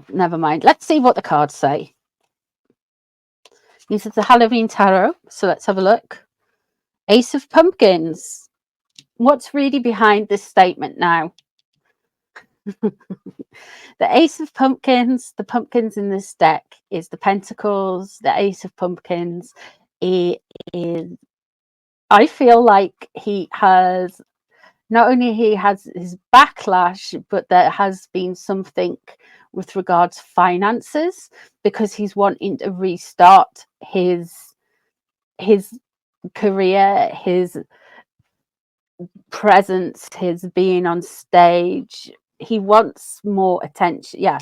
never mind. Let's see what the cards say. These are the Halloween tarot, so let's have a look. Ace of Pumpkins. What's really behind this statement now? The Ace of Pumpkins, the pumpkins in this deck is the Pentacles. The Ace of Pumpkins is, I feel like he has, not only he has his backlash, but there has been something with regards to finances, because he's wanting to restart his career, his presence, his being on stage. He wants more attention. Yeah.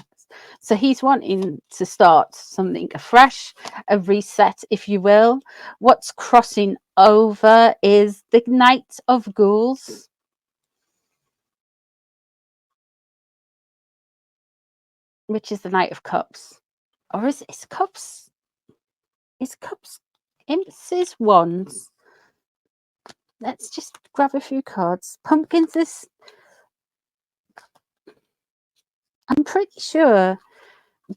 So he's wanting to start something afresh, a reset, if you will. What's crossing over is the Knight of Ghouls. Which is the Knight of Cups. Or is it Cups? Is Cups Imps is Wands? Let's just grab a few cards. Pumpkins is... I'm pretty sure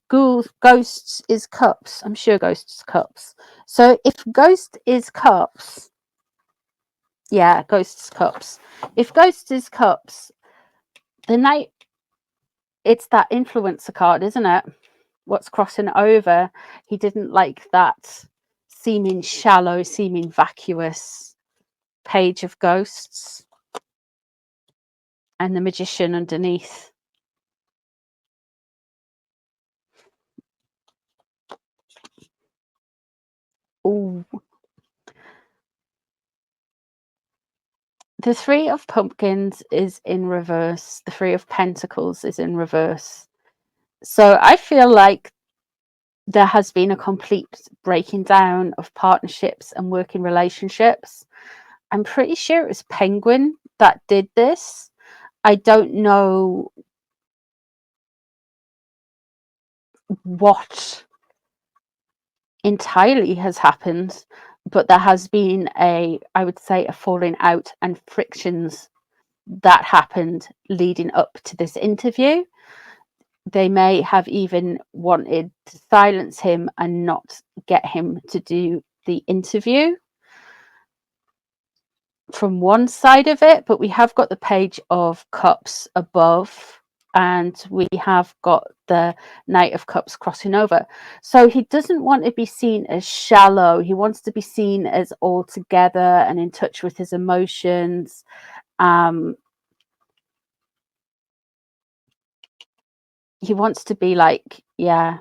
Ghosts is Cups. I'm sure Ghosts is Cups. So if Ghost is Cups... Yeah, Ghost is Cups. If Ghost is Cups, the Knight... It's that influencer card, isn't it? What's crossing over. He didn't like that seeming shallow, seeming vacuous Page of Ghosts. And the Magician underneath. Ooh. The Three of Pumpkins is in reverse. The Three of Pentacles is in reverse. So I feel like there has been a complete breaking down of partnerships and working relationships. I'm pretty sure it was Penguin that did this. I don't know what entirely has happened, but there has been I would say, a falling out and frictions that happened leading up to this interview. They may have even wanted to silence him and not get him to do the interview from one side of it, but we have got the Page of Cups above, and we have got the Knight of Cups crossing over. So he doesn't want to be seen as shallow. He wants to be seen as all together and in touch with his emotions. He wants to be like, yeah.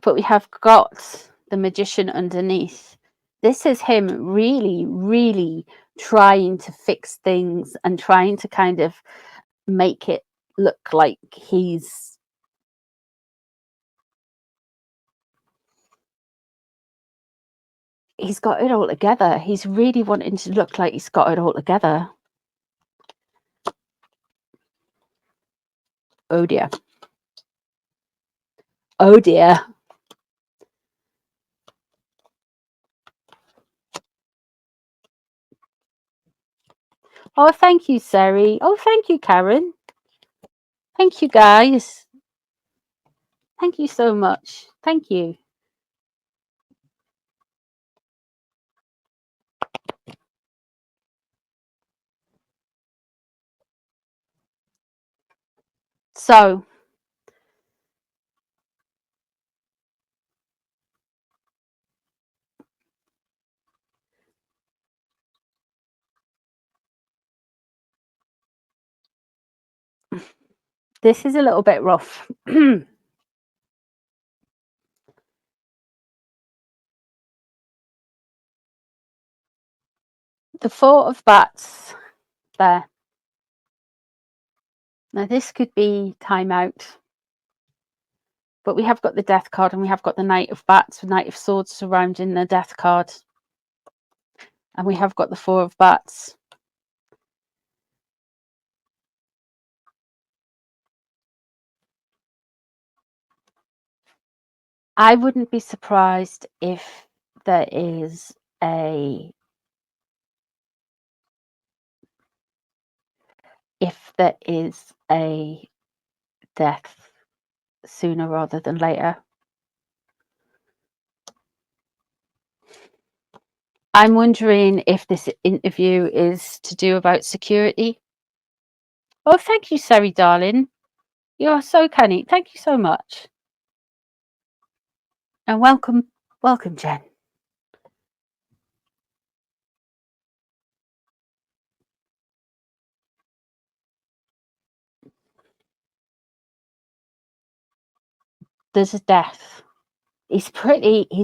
But we have got the Magician underneath. This is him really, really trying to fix things and trying to kind of make it look like he's got it all together. He's really wanting to look like he's got it all together. Oh dear. Oh dear. Oh, thank you, Sari. Oh, thank you, Karen. Thank you, guys. Thank you so much. Thank you. So, this is a little bit rough. The Four of Bats there. Now this could be time out, but we have got the Death card and we have got the Knight of Bats, the Knight of Swords surrounding the Death card, and we have got the Four of Bats. I wouldn't be surprised if there is a if there is a death sooner rather than later. I'm wondering if this interview is to do about security. Oh, thank you, Sari, darling. You are so canny. Thank you so much. And welcome, Jen. There's a death. He's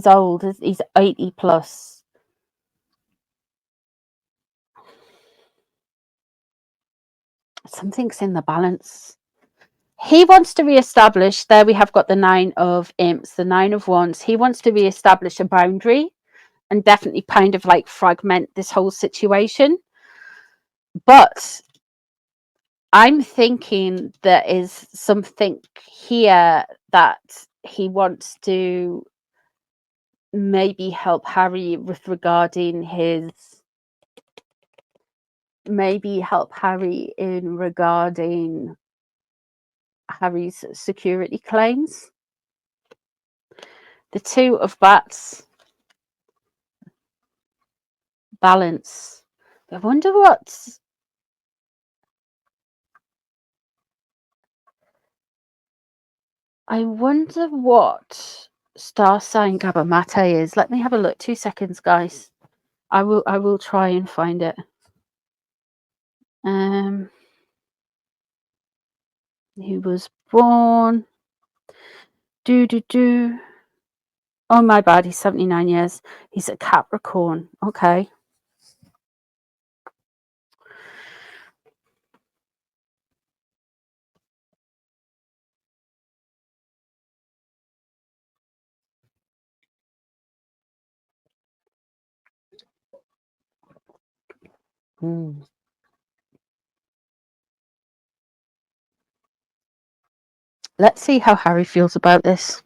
old. He's 80 plus. Something's in the balance. He wants to reestablish, there we have got the 9 of imps, the 9 of wands. He wants to reestablish a boundary and definitely kind of like fragment this whole situation. But I'm thinking there is something here that he wants to maybe help Harry with regarding his Harry's security claims. The 2 of bats. Balance. I wonder what star sign Gabor Mate is. Let me have a look. 2 seconds, guys. I will try and find it. He was born. Oh my bad, he's 79 years. He's a Capricorn. Okay. Let's see how Harry feels about this.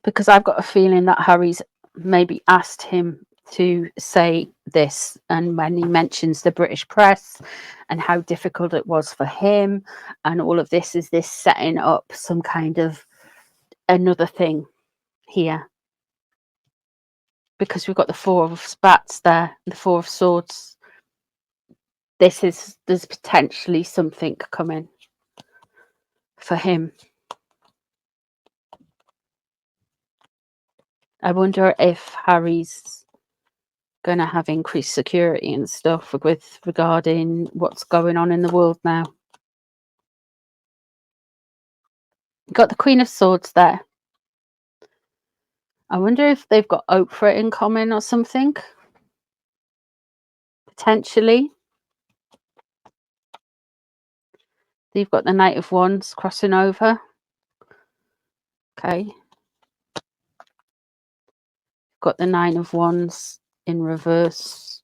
Because I've got a feeling that Harry's maybe asked him to say this, and when he mentions the British press and how difficult it was for him and all of this, is this setting up some kind of another thing here? Because we've got the 4 of spats there, the 4 of swords. There's potentially something coming for him. I wonder if Harry's going to have increased security and stuff with regarding what's going on in the world now. Got the Queen of Swords there. I wonder if they've got Oprah in common or something. Potentially. You've got the Knight of Wands crossing over. Okay. Got the 9 of Wands in reverse.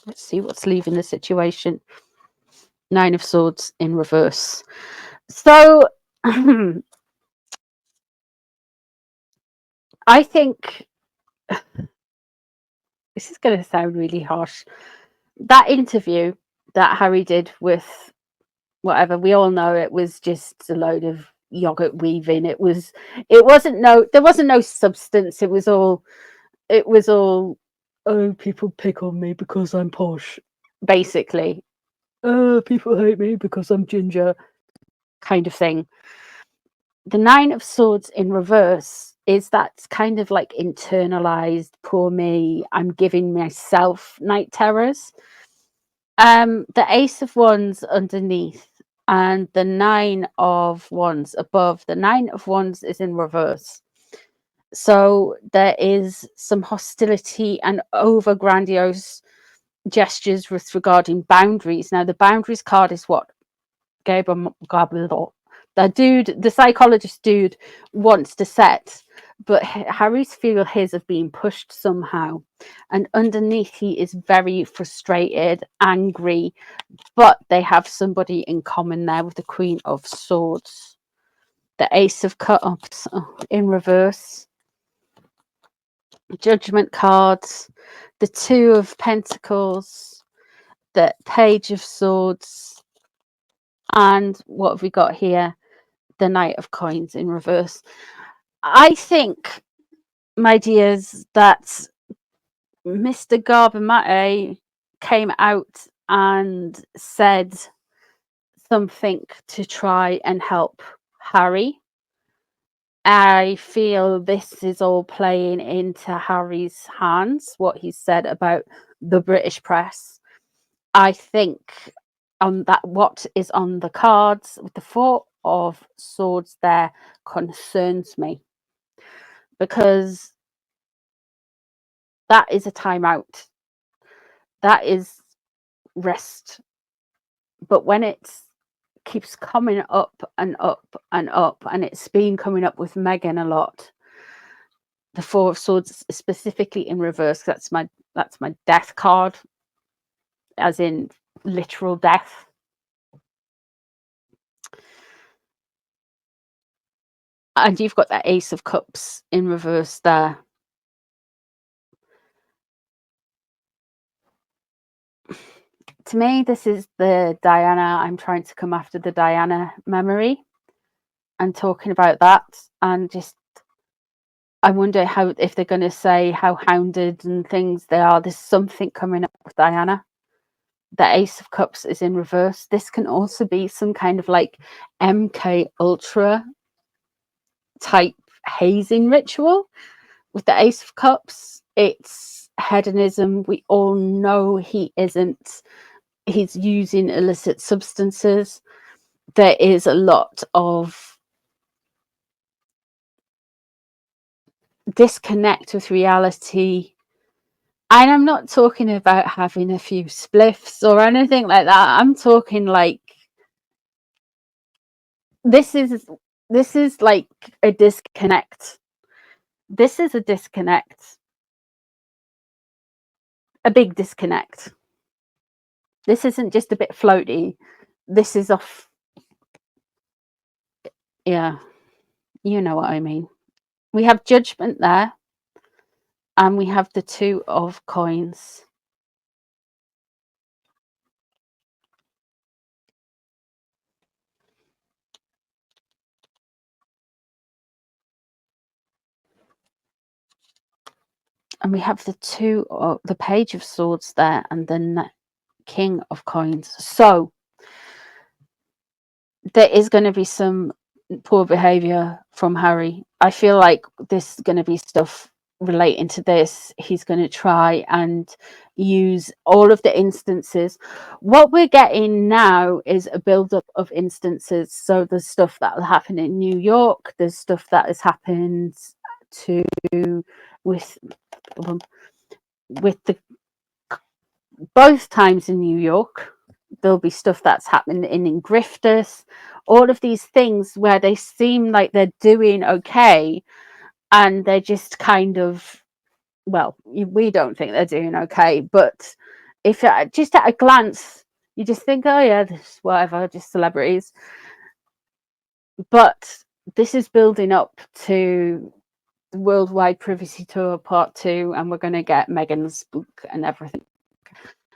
Let's see what's leaving the situation. 9 of Swords in reverse. So I think this is going to sound really harsh. That interview that Harry did with whatever, we all know it was just a load of yogurt weaving. There wasn't no substance. It was all, oh, people pick on me because I'm posh, basically. Oh, people hate me because I'm ginger, kind of thing. The 9 of Swords in reverse is that kind of like internalized, poor me, I'm giving myself night terrors. The Ace of Wands underneath and the 9 of Wands above. The 9 of Wands is in reverse. So there is some hostility and over grandiose gestures with regarding boundaries. Now the boundaries card is what the psychologist dude wants to set but Harry's feel his of being pushed somehow, and underneath he is very frustrated, angry, but they have somebody in common there with the Queen of Swords, the Ace of Cups in reverse, Judgment cards, the Two of Pentacles, the Page of Swords, and what have we got here? The Knight of Coins in reverse. I think, my dears, that Mr. Gabor Mate came out and said something to try and help Harry. I feel this is all playing into Harry's hands, what he said about the British press. I think on that, what is on the cards with the Four of Swords there concerns me, because that is a timeout. That is rest. But when it keeps coming up and up and up, and it's been coming up with Meghan a lot, the Four of Swords specifically in reverse, that's my death card, as in literal death. And you've got that Ace of Cups in reverse there. To me, this is the Diana. I'm trying to come after the Diana memory and talking about that, and just I wonder how, if they're going to say how hounded and things they are. There's something coming up with Diana. The Ace of Cups is in reverse. This can also be some kind of like MK Ultra type hazing ritual. With the Ace of Cups, it's hedonism. We all know he isn't. He's using illicit substances. There is a lot of disconnect with reality. And I'm not talking about having a few spliffs or anything like that. I'm talking like this is like a disconnect. This is a disconnect. A big disconnect. This isn't just a bit floaty. This is off. Yeah, you know what I mean. We have Judgment there, and we have the Two of Coins. And we have the Page of Swords there, and the King of Coins. So there is going to be some poor behavior from Harry. I feel like this is going to be stuff relating to this. He's going to try and use all of the instances. What we're getting now is a build-up of instances. So there's stuff that will happen in New York. There's stuff that has happened with the both times in New York. There'll be stuff that's happening in Grifters, all of these things where they seem like they're doing okay, and they're just kind of, well, we don't think they're doing okay, but if just at a glance you just think, oh yeah, this whatever, just celebrities. But this is building up to the Worldwide Privacy Tour Part 2, and we're going to get Meghan's book and everything.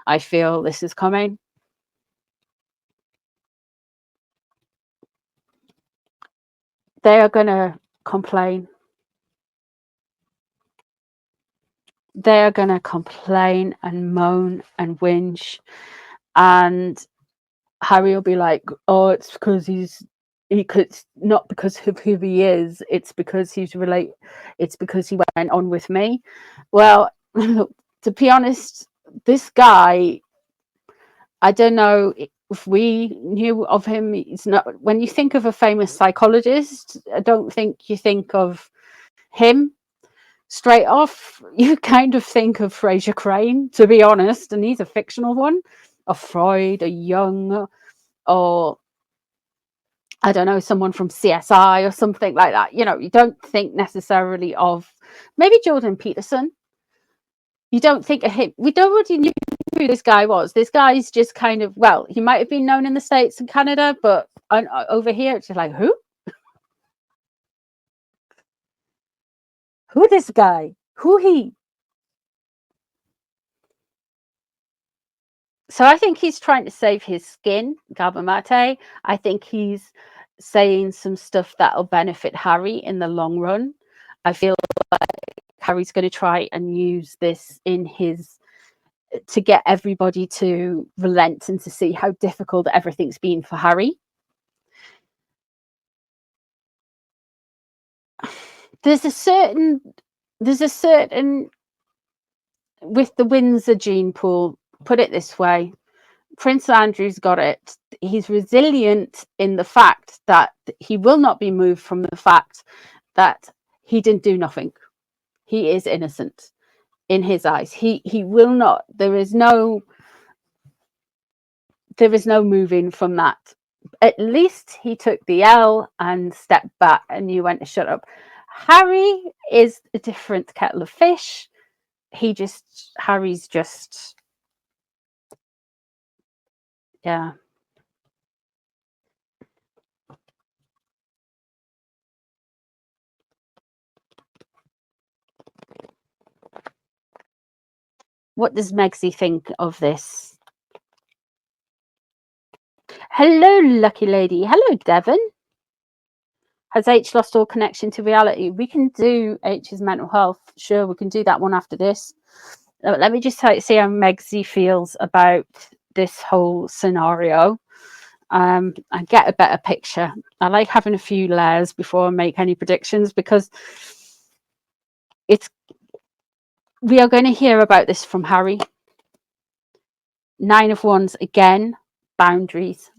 I feel this is coming. They are going to complain. They are going to complain and moan and whinge, and Harry will be like, oh, it's because he could, not because of who he is, it's because it's because he went on with me. Well, to be honest, this guy, I don't know if we knew of him. It's not, when you think of a famous psychologist, I don't think you think of him straight off. You kind of think of Fraser Crane, to be honest, and he's a fictional one, or Freud, or Jung, or I don't know, someone from CSI or something like that. You know, you don't think necessarily of maybe Jordan Peterson. You don't think of him. We already knew who this guy was. This guy's just kind of, well, he might have been known in the States and Canada, but over here, it's just like, who? Who this guy? Who he? So I think he's trying to save his skin, Gabor Mate. I think he's saying some stuff that'll benefit Harry in the long run. I feel like Harry's going to try and use this in his to get everybody to relent and to see how difficult everything's been for Harry. There's a certain with the Windsor gene pool, put it this way, Prince Andrew's got it. He's resilient in the fact that he will not be moved from the fact that he didn't do nothing. He is innocent in his eyes. He will not. There is no moving from that. At least he took the L and stepped back and knew when to shut up. Harry is a different kettle of fish. Harry's just, yeah. What does Megsy think of this? Hello, lucky lady. Hello, Devon. Has H lost all connection to reality? We can do H's mental health. Sure, we can do that one after this. Let me just see how Megsy feels about this whole scenario. And get a better picture. I like having a few layers before I make any predictions, because we are going to hear about this from Harry. 9 of Wands again. Boundaries.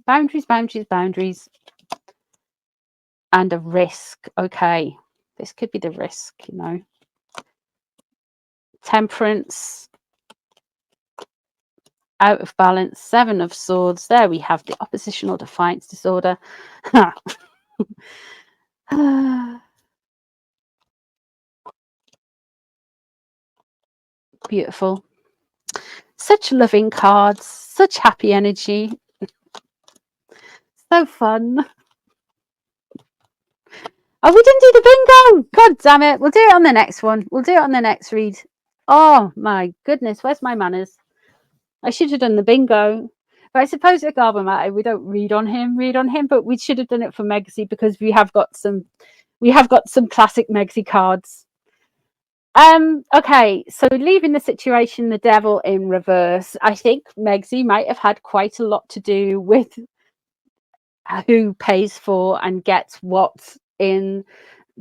And a risk. Okay, this could be the risk, you know. Temperance. Out of balance. 7 of Swords. There we have the oppositional defiance disorder. Beautiful. Such loving cards. Such happy energy. So fun. Oh, we didn't do the bingo. God damn it. We'll do it on the next one. We'll do it on the next read. Oh my goodness. Where's my manners? I should have done the bingo. But I suppose at Gabor Mate, we don't read on him, but we should have done it for Megsy, because we have got some classic Megsy cards. Okay, so leaving the situation, the devil in reverse. I think Megsy might have had quite a lot to do with who pays for and gets what in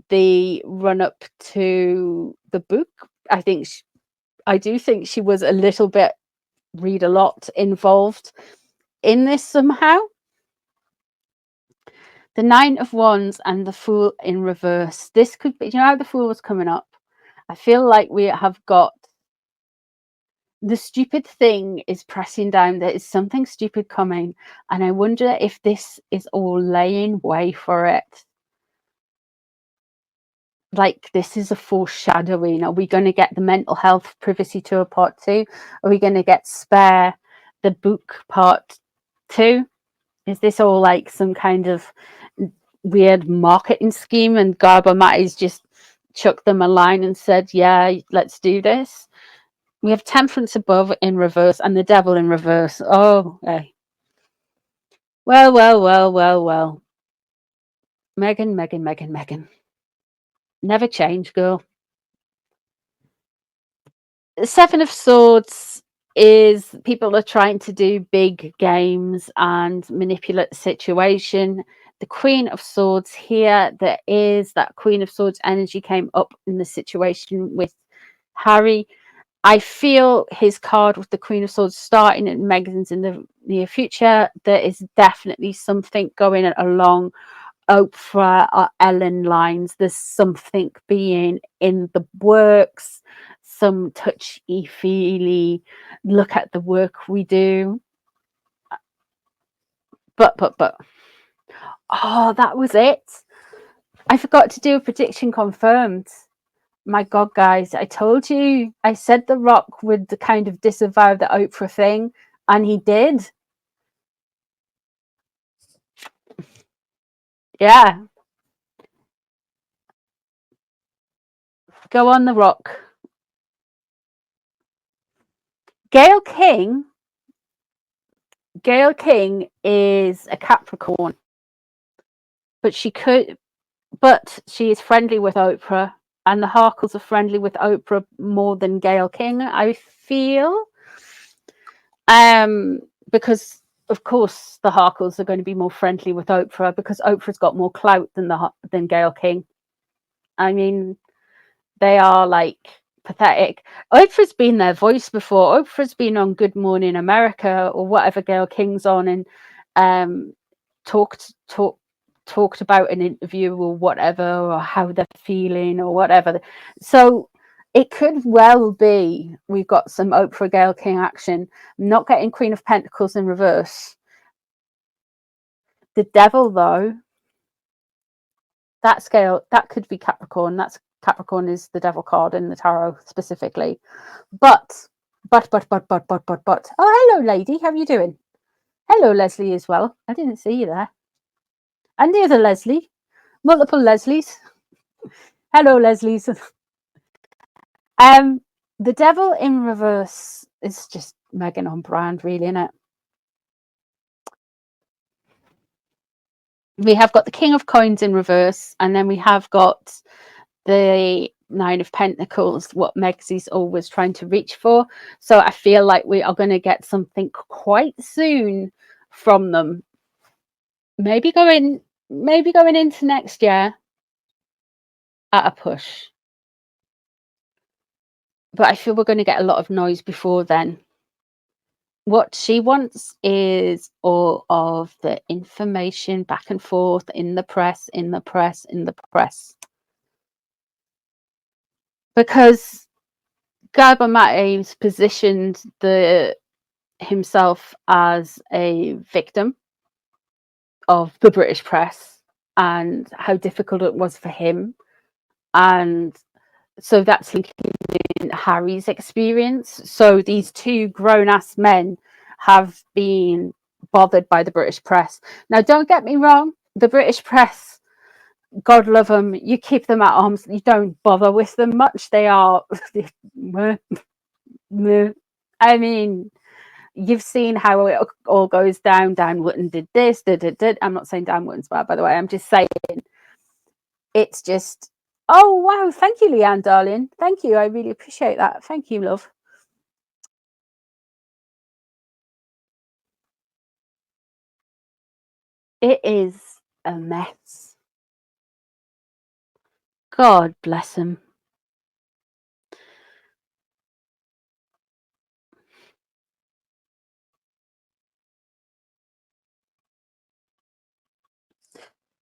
the run up to the book. I do think she was a little bit, read a lot, involved in this somehow. The 9 of Wands and the Fool in reverse. This could be, you know how the Fool was coming up? I feel like we have got the stupid thing is pressing down. There is something stupid coming, and I wonder if this is all laying way for it. Like, this is a foreshadowing. Are we going to get the mental health privacy tour part 2? Are we going to get spare the book part 2? Is this all like some kind of weird marketing scheme, and Gabor Mate's just chucked them a line and said, yeah, let's do this? We have Temperance above in reverse and the devil in reverse. Oh, okay. Well. Meghan. Never change, girl. 7 of Swords is people are trying to do big games and manipulate the situation. The Queen of Swords here, there is that Queen of Swords energy came up in the situation with Harry. I feel his card with the Queen of Swords starting at Meghan's in the near future. There is definitely something going along Oprah or Ellen lines. There's something being in the works, some touchy-feely look at the work we do. But Oh, that was it. I forgot to do a prediction confirmed. My God, guys, I told you. I said The Rock would kind of disavow the Oprah thing, and he did. Yeah. Go on, The Rock. Gayle King is a Capricorn, but she is friendly with Oprah, and the Harkles are friendly with Oprah more than Gayle King, I feel. Because of course the Harkles are going to be more friendly with Oprah because Oprah's got more clout than Gayle King. I mean, they are like pathetic. Oprah's been their voice before. Oprah's been on Good Morning America or whatever Gayle King's on, and talked about an interview or whatever, or how they're feeling or whatever. So it could well be we've got some Oprah Gayle King action. I'm not getting Queen of Pentacles in reverse. The Devil, though, that scale, that could be Capricorn. That's Capricorn is the Devil card in the tarot specifically. But. Oh, hello, lady. How are you doing? Hello, Leslie, as well. I didn't see you there. And the other Leslie. Multiple Leslies. Hello, Leslies. The Devil in reverse is just Meghan on brand, really, isn't it? We have got the King of Coins in reverse, and then we have got the Nine of Pentacles, what Megsy's always trying to reach for. So I feel like we are going to get something quite soon from them. Maybe going into next year at a push. But I feel we're going to get a lot of noise before then. What she wants is all of the information back and forth in the press. Because Gabor Mate's positioned himself as a victim of the British press and how difficult it was for him. And so that's including Harry's experience. So these two grown-ass men have been bothered by the British press. Now, don't get me wrong, the British press, God love them, you keep them at arms, you don't bother with them much. They are, I mean, you've seen how it all goes down. Dan Wootton did this, did. I'm not saying Dan Wootton's bad, by the way. I'm just saying it's just, oh, wow. Thank you, Leanne, darling. Thank you. I really appreciate that. Thank you, love. It is a mess. God bless him.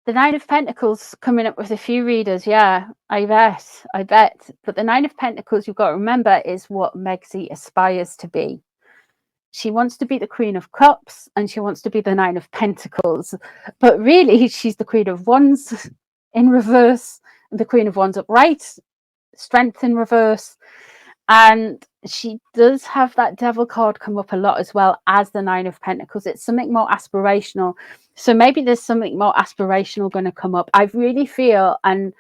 The Nine of Pentacles coming up with a few readers. Yeah, I bet. But the Nine of Pentacles, you've got to remember, is what Megsy aspires to be. She wants to be the Queen of Cups and she wants to be the Nine of Pentacles. But really, she's the Queen of Wands in reverse, and the Queen of Wands upright, Strength in reverse. And she does have that Devil card come up a lot as well as the Nine of Pentacles. It's something more aspirational. So maybe there's something more aspirational going to come up. I really feel, and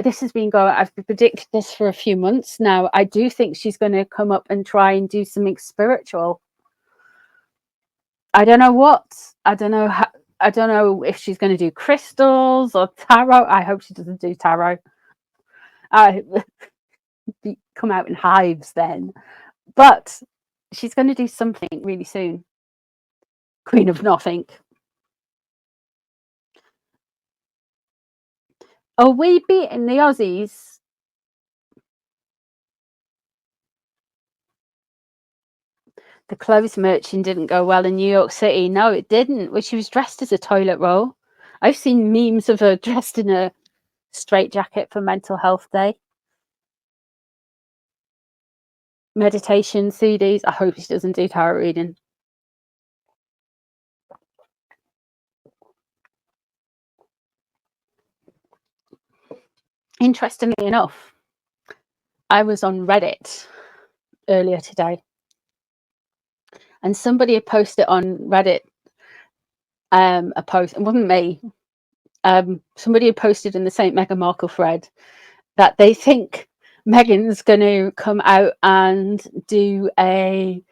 this has been going, I've predicted this for a few months now. I do think she's going to come up and try and do something spiritual. I don't know what. I don't know how. I don't know if she's going to do crystals or tarot. I hope she doesn't do tarot. Come out in hives then. But she's going to do something really soon. Queen of Nothing. Are we beating the Aussies? The clothes merchant didn't go well in New York City. No, it didn't. Well, she was dressed as a toilet roll. I've seen memes of her dressed in a straitjacket for Mental Health Day. Meditation CDs. I hope she doesn't do tarot reading. interestingly enough, I was on Reddit earlier today, and somebody had posted on Reddit a post. It wasn't me. Somebody had posted in the St. Meghan Markle thread that they think Meghan's going to come out and do a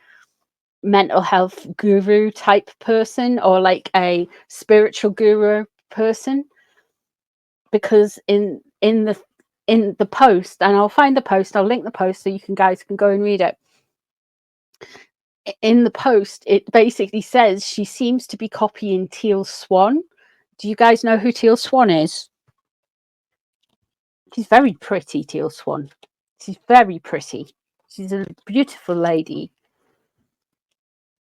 mental health guru type person, or like a spiritual guru person, because in the post, and I'll find the post, I'll link the post so you guys can go and read it. In the post, it basically says she seems to be copying Teal Swan. Do you guys know who Teal Swan is? She's very pretty, Teal Swan. She's very pretty. She's a beautiful lady.